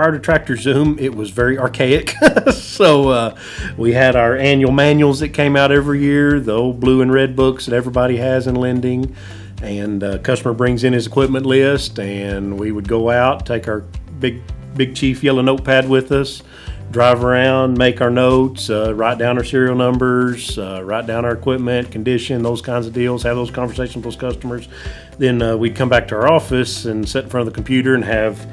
prior to Tractor Zoom, it was very archaic. So we had our annual manuals that came out every year, the old blue and red books that everybody has in lending. And customer brings in his equipment list, and we would go out, take our big chief yellow notepad with us, drive around, make our notes, write down our serial numbers, write down our equipment, condition, those kinds of deals, have those conversations with those customers. Then we'd come back to our office and sit in front of the computer and have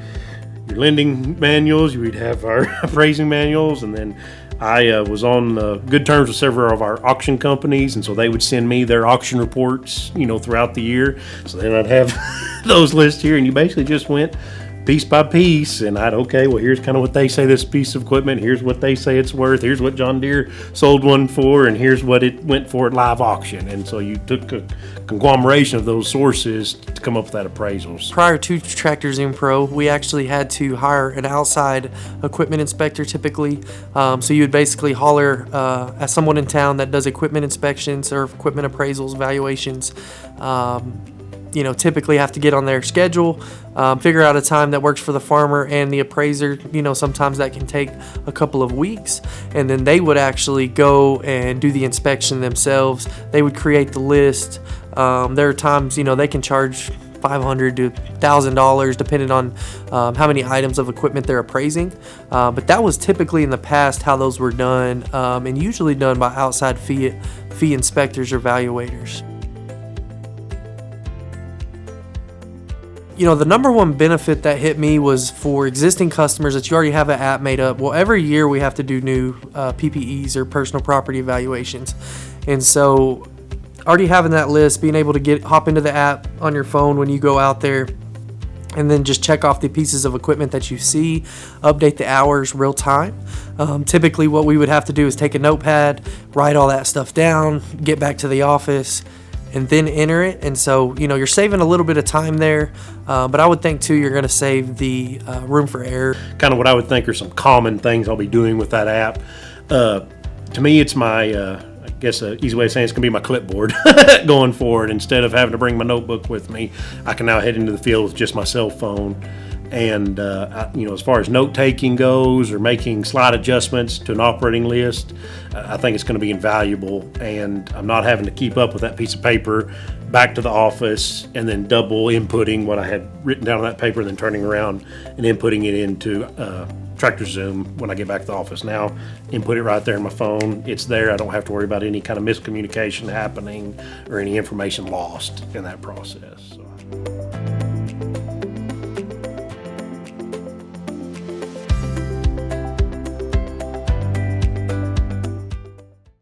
your lending manuals, we'd have our appraising manuals, and then I was on good terms with several of our auction companies, and so they would send me their auction reports, throughout the year. So then I'd have those lists here, and you basically just went piece by piece, and here's kind of what they say this piece of equipment, here's what they say it's worth, here's what John Deere sold one for, and here's what it went for at live auction. And so you took a conglomeration of those sources to come up with that appraisals. Prior to Tractor Zoom Pro, we actually had to hire an outside equipment inspector typically. So you would basically holler at someone in town that does equipment inspections or equipment appraisals, valuations. Typically have to get on their schedule, figure out a time that works for the farmer and the appraiser. Sometimes that can take a couple of weeks, and then they would actually go and do the inspection themselves. They would create the list. There are times, they can charge $500 to $1,000 depending on how many items of equipment they're appraising. But that was typically in the past how those were done, and usually done by outside fee inspectors or valuators. The number one benefit that hit me was for existing customers that you already have an app made up. Well, every year we have to do new PPEs or personal property evaluations. And so already having that list, being able to hop into the app on your phone when you go out there, and then just check off the pieces of equipment that you see, update the hours real time. Typically what we would have to do is take a notepad, write all that stuff down, get back to the office, and then enter it. And so, you're saving a little bit of time there, but I would think too, you're going to save the room for error. Kind of what I would think are some common things I'll be doing with that app. To me, it's my, I guess an easy way of saying it's going to be my clipboard going forward. Instead of having to bring my notebook with me, I can now head into the field with just my cell phone. And, as far as note taking goes or making slight adjustments to an operating list, I think it's going to be invaluable. And I'm not having to keep up with that piece of paper back to the office and then double inputting what I had written down on that paper and then turning around and inputting it into Tractor Zoom when I get back to the office. Now, input it right there in my phone. It's there. I don't have to worry about any kind of miscommunication happening or any information lost in that process. So.